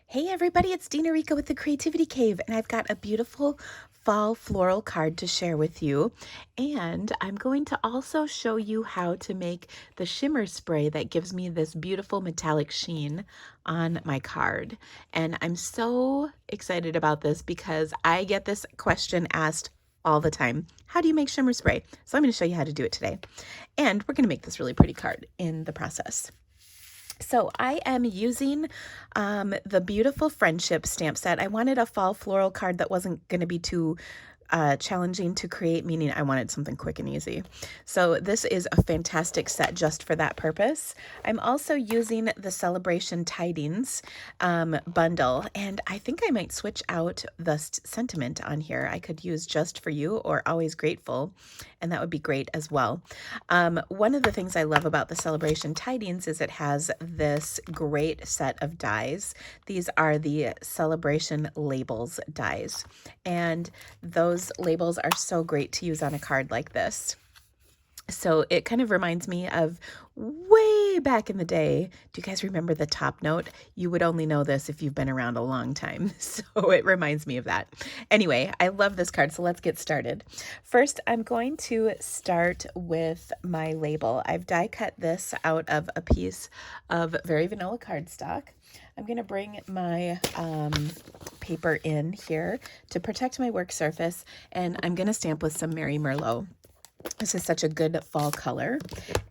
Hey everybody, it's Dina Rica with the Creativity Cave, and I've got a beautiful fall floral card to share with you. And I'm going to also show you how to make the shimmer spray that gives me this beautiful metallic sheen on my card. And I'm so excited about this because I get this question asked all the time. How do you make shimmer spray? So I'm going to show you how to do it today. And we're going to make this really pretty card in the process. So I am using the Beautiful Friendship stamp set. I wanted a fall floral card that wasn't going to be too challenging to create, meaning I wanted something quick and easy. So this is a fantastic set just for that purpose. I'm also using the Celebration Tidings bundle, and I think I might switch out the sentiment on here. I could use Just For You or Always Grateful, and that would be great as well. One of the things I love about the Celebration Tidings is it has this great set of dies. These are the Celebration Labels dies, and those labels are so great to use on a card like this. So it kind of reminds me of way back in the day. Do you guys remember the top note? You would only know this if you've been around a long time. So it reminds me of that. Anyway, I love this card, so let's get started. First, I'm going to start with my label. I've die cut this out of a piece of very vanilla cardstock. I'm going to bring my paper in here to protect my work surface, and I'm going to stamp with some Merry Merlot. This is such a good fall color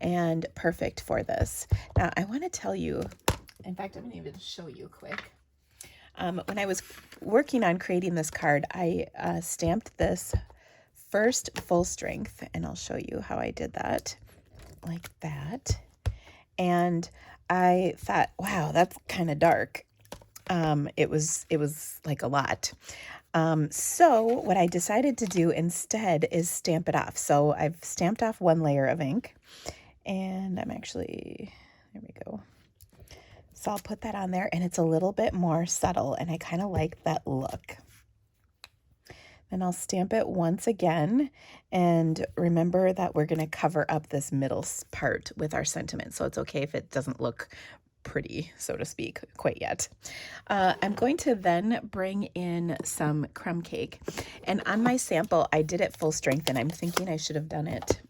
and perfect for this. Now, I want to tell you, in fact, I'm going to even show you quick. When I was working on creating this card, I stamped this first full strength, and I'll show you how I did that, like that. And I thought, wow, that's kind of dark. It was like a lot. So what I decided to do instead is stamp it off. So I've stamped off one layer of ink, and I'm actually, there we go. So I'll put that on there, and it's a little bit more subtle, and I kind of like that look. Then I'll stamp it once again, and remember that we're going to cover up this middle part with our sentiment, so it's okay if it doesn't look pretty, so to speak, quite yet. I'm going to then bring in some crumb cake, and on my sample I did it full strength, and I'm thinking I should have done it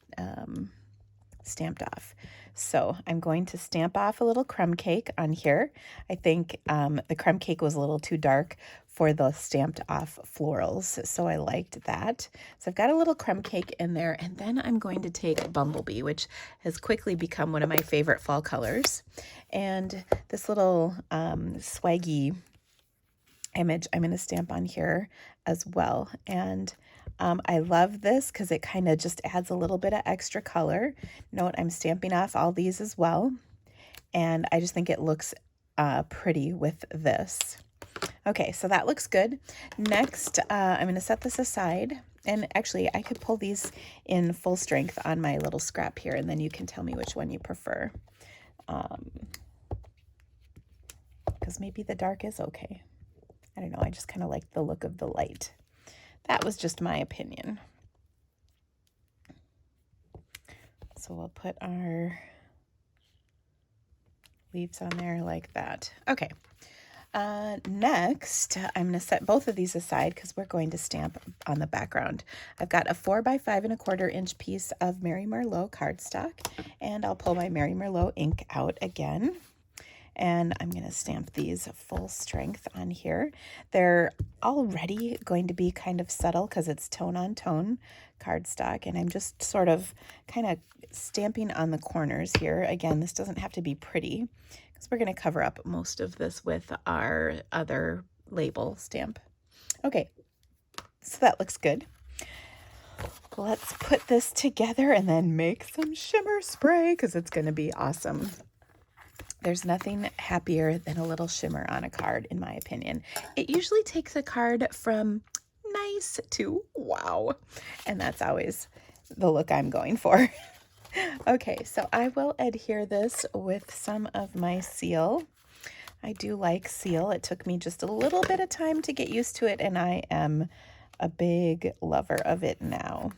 stamped off. So I'm going to stamp off a little crumb cake on here. I think the crumb cake was a little too dark for the stamped off florals, so I liked that. So I've got a little crumb cake in there, and then I'm going to take Bumblebee, which has quickly become one of my favorite fall colors. And this little swaggy image I'm going to stamp on here as well. And I love this because it kind of just adds a little bit of extra color. Note I'm stamping off all these as well, and I just think it looks pretty with this. Okay, so that looks good. Next, I'm going to set this aside, and actually I could pull these in full strength on my little scrap here, and then you can tell me which one you prefer, because maybe the dark is okay. I don't know, I just kind of like the look of the light. That was just my opinion. So we'll put our leaves on there like that. Okay. Next, I'm going to set both of these aside because we're going to stamp on the background. I've got a 4 by 5¼ inch piece of Merry Merlot cardstock, and I'll pull my Merry Merlot ink out again. And I'm going to stamp these full strength on here. They're already going to be kind of subtle because it's tone on tone cardstock, and I'm just sort of kind of stamping on the corners here. Again, this doesn't have to be pretty because we're going to cover up most of this with our other label stamp. Okay, so that looks good. Let's put this together and then make some shimmer spray because it's going to be awesome. There's nothing happier than a little shimmer on a card, in my opinion. It usually takes a card from nice to wow, and that's always the look I'm going for. Okay, so I will adhere this with some of my seal. I do like seal. It took me just a little bit of time to get used to it, and I am a big lover of it now.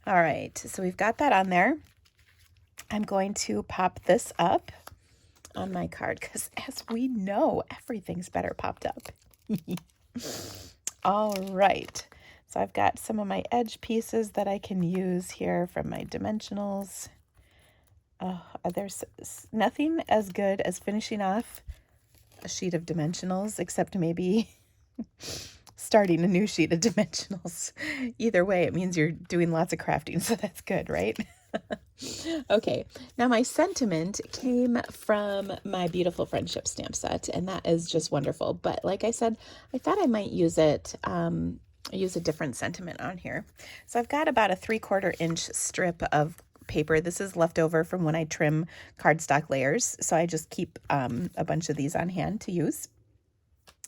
All right, so we've got that on there. I'm going to pop this up on my card because, as we know, everything's better popped up. All right. So I've got some of my edge pieces that I can use here from my dimensionals. There's nothing as good as finishing off a sheet of dimensionals, except maybe starting a new sheet of dimensionals. Either way, it means you're doing lots of crafting, so that's good, right? Okay, now my sentiment came from my beautiful friendship stamp set, and that is just wonderful. But like I said, I thought I might use it, use a different sentiment on here. So I've got about a 3/4 inch strip of paper. This is left over from when I trim cardstock layers, so I just keep a bunch of these on hand to use.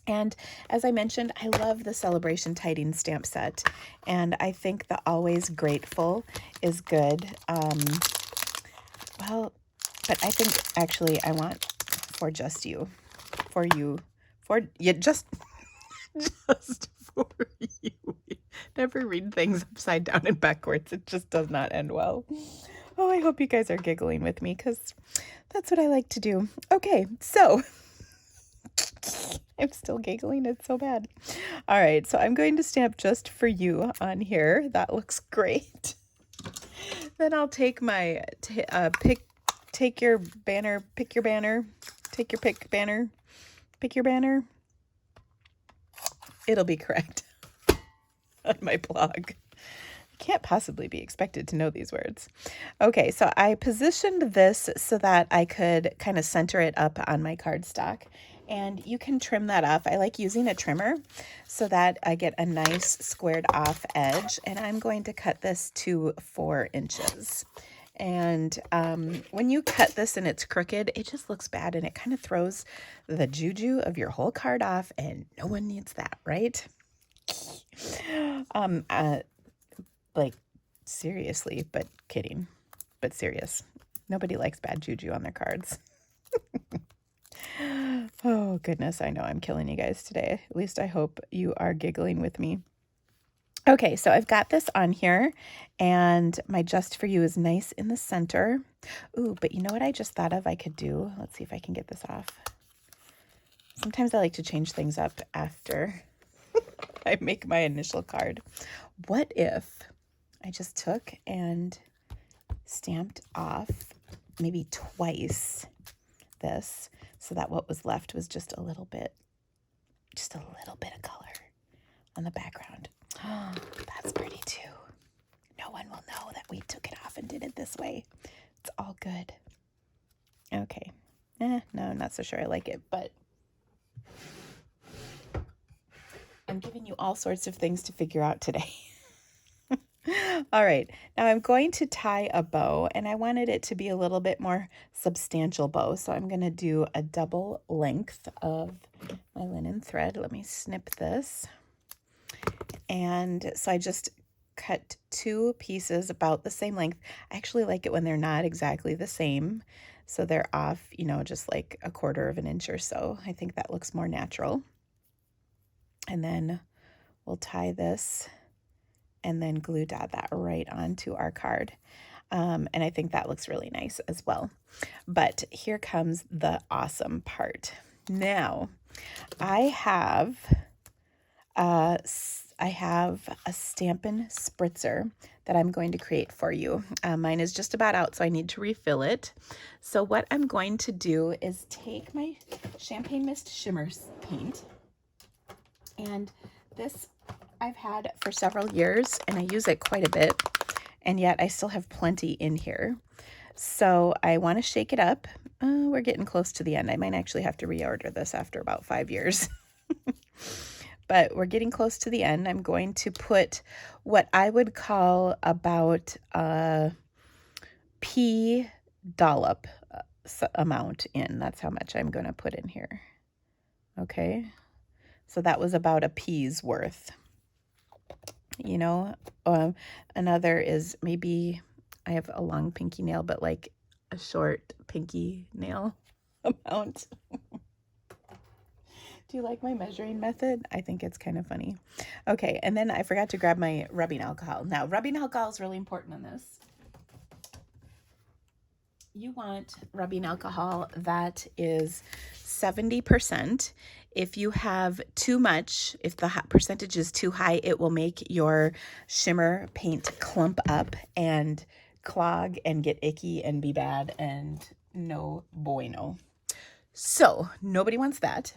And as I mentioned, I love the Celebration Tiding stamp set, and I think the Always Grateful is good. Well, but I think actually I want for just you, for you, for you, just for you. Never read things upside down and backwards. It just does not end well. Oh, I hope you guys are giggling with me because that's what I like to do. Okay, so I'm still giggling. It's so bad. All right, so I'm going to stamp just for you on here. That looks great. Then I'll take my take your banner, pick your banner, take your pick banner, pick your banner. It'll be correct on my blog. I can't possibly be expected to know these words. Okay, so I positioned this so that I could kind of center it up on my cardstock. And you can trim that off. I like using a trimmer so that I get a nice squared off edge. And I'm going to cut this to 4 inches. And when you cut this and it's crooked, it just looks bad and it kind of throws the juju of your whole card off, and no one needs that, right? Like, seriously, but kidding, but serious. Nobody likes bad juju on their cards. Oh, goodness, I know I'm killing you guys today. At least I hope you are giggling with me. Okay, so I've got this on here, and my Just For You is nice in the center. Ooh, but you know what I just thought of I could do? Let's see if I can get this off. Sometimes I like to change things up after I make my initial card. What if I just took and stamped off maybe twice this, so that what was left was just a little bit of color on the background. Oh, that's pretty too. No one will know that we took it off and did it this way. It's all good. Okay. No, I'm not so sure I like it, but I'm giving you all sorts of things to figure out today. All right, now I'm going to tie a bow, and I wanted it to be a little bit more substantial bow, so I'm going to do a double length of my linen thread. Let me snip this. And so I just cut 2 pieces about the same length. I actually like it when they're not exactly the same, so they're off, just like a 1/4 inch or so. I think that looks more natural. And then we'll tie this and then glue dot that right onto our card. And I think that looks really nice as well. But here comes the awesome part. Now, I have a Stampin' Spritzer that I'm going to create for you. Mine is just about out, so I need to refill it. So what I'm going to do is take my Champagne Mist Shimmer Paint, and this I've had for several years, and I use it quite a bit, and yet I still have plenty in here. So I want to shake it up. We're getting close to the end. I might actually have to reorder this after about 5 years. But we're getting close to the end. I'm going to put what I would call about a pea dollop amount in. That's how much I'm going to put in here. Okay. So that was about a pea's worth. Another is maybe I have a long pinky nail, but like a short pinky nail amount. Do you like my measuring method? I think it's kind of funny. Okay, and then I forgot to grab my rubbing alcohol. Now, rubbing alcohol is really important on this. you want rubbing alcohol that is 70%. If you have too much, if the percentage is too high, it will make your shimmer paint clump up and clog and get icky and be bad and no bueno. So nobody wants that.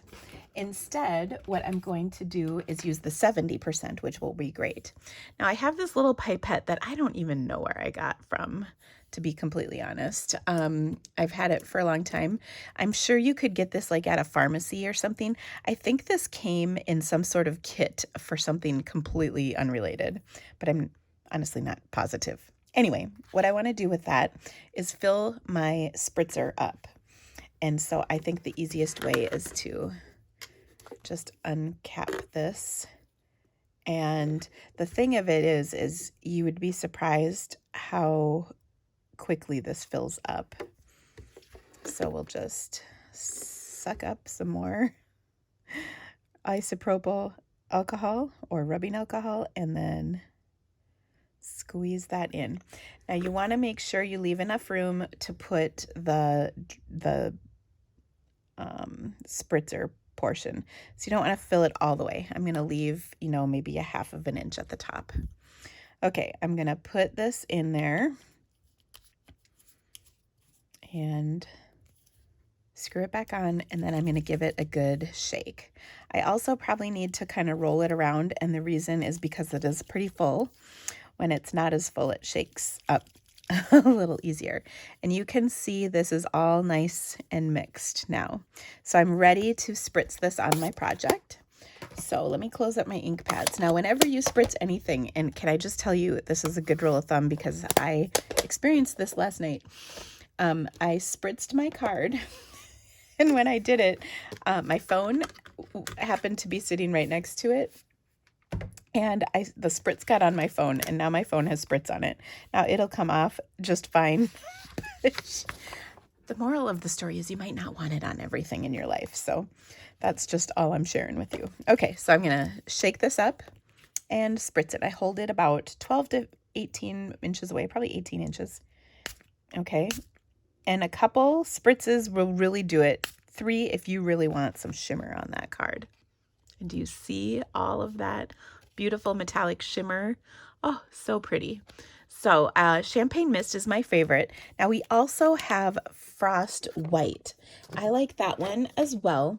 Instead, what I'm going to do is use the 70%, which will be great. Now I have this little pipette that I don't even know where I got from, to be completely honest. I've had it for a long time. I'm sure you could get this like at a pharmacy or something. I think this came in some sort of kit for something completely unrelated, but I'm honestly not positive. Anyway, what I want to do with that is fill my spritzer up. And so I think the easiest way is to just uncap this. And the thing of it is you would be surprised how quickly this fills up. So we'll just suck up some more isopropyl alcohol or rubbing alcohol and then squeeze that in. Now you want to make sure you leave enough room to put the spritzer portion. So you don't want to fill it all the way. I'm going to leave, maybe a 1/2 of an inch at the top. Okay, I'm going to put this in there and screw it back on, and then I'm going to give it a good shake. I also probably need to kind of roll it around, and the reason is because it is pretty full. When it's not as full, it shakes up a little easier. And you can see this is all nice and mixed now. So I'm ready to spritz this on my project. So let me close up my ink pads. Now, whenever you spritz anything, and can I just tell you, this is a good rule of thumb because I experienced this last night. I spritzed my card, and when I did it, my phone happened to be sitting right next to it. And the spritz got on my phone, and now my phone has spritz on it. Now it'll come off just fine. The moral of the story is you might not want it on everything in your life. So that's just all I'm sharing with you. Okay, so I'm going to shake this up and spritz it. I hold it about 12 to 18 inches away, probably 18 inches. Okay, and a couple spritzes will really do it. 3 if you really want some shimmer on that card. And do you see all of that beautiful metallic shimmer? Oh, so pretty. So Champagne Mist is my favorite. Now we also have Frost White. I like that one as well,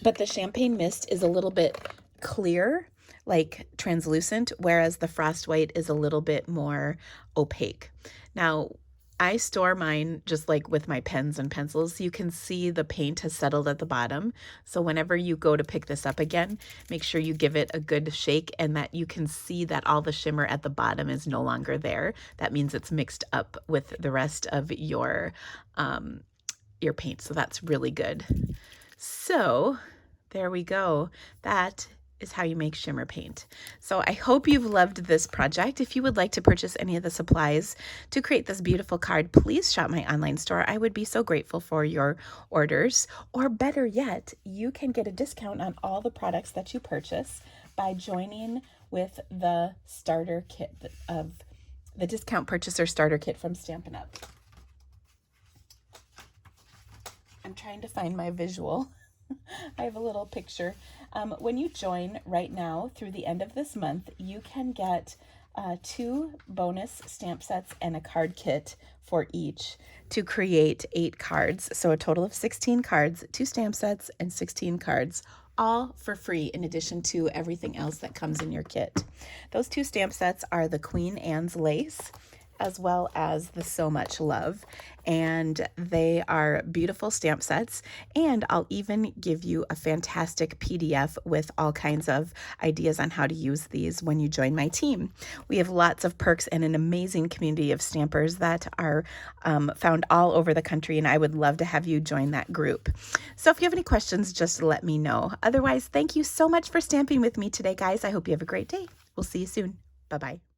but the Champagne Mist is a little bit clear, like translucent, whereas the Frost White is a little bit more opaque. Now, I store mine just like with my pens and pencils. You can see the paint has settled at the bottom. So whenever you go to pick this up again, make sure you give it a good shake and that you can see that all the shimmer at the bottom is no longer there. That means it's mixed up with the rest of your paint. So that's really good. So there we go. That is how you make shimmer paint. So I hope you've loved this project. If you would like to purchase any of the supplies to create this beautiful card, please shop my online store. I would be so grateful for your orders. Or better yet, you can get a discount on all the products that you purchase by joining with the starter kit of the discount purchaser starter kit from Stampin' Up. I'm trying to find my visual. I have a little picture. When you join right now through the end of this month, you can get 2 bonus stamp sets and a card kit for each to create 8 cards. So a total of 16 cards, 2 stamp sets, and 16 cards, all for free in addition to everything else that comes in your kit. Those 2 stamp sets are the Queen Anne's Lace as well as the So Much Love, and they are beautiful stamp sets, and I'll even give you a fantastic PDF with all kinds of ideas on how to use these when you join my team. We have lots of perks and an amazing community of stampers that are found all over the country, and I would love to have you join that group. So if you have any questions, just let me know. Otherwise, thank you so much for stamping with me today, guys. I hope you have a great day. We'll see you soon. Bye-bye.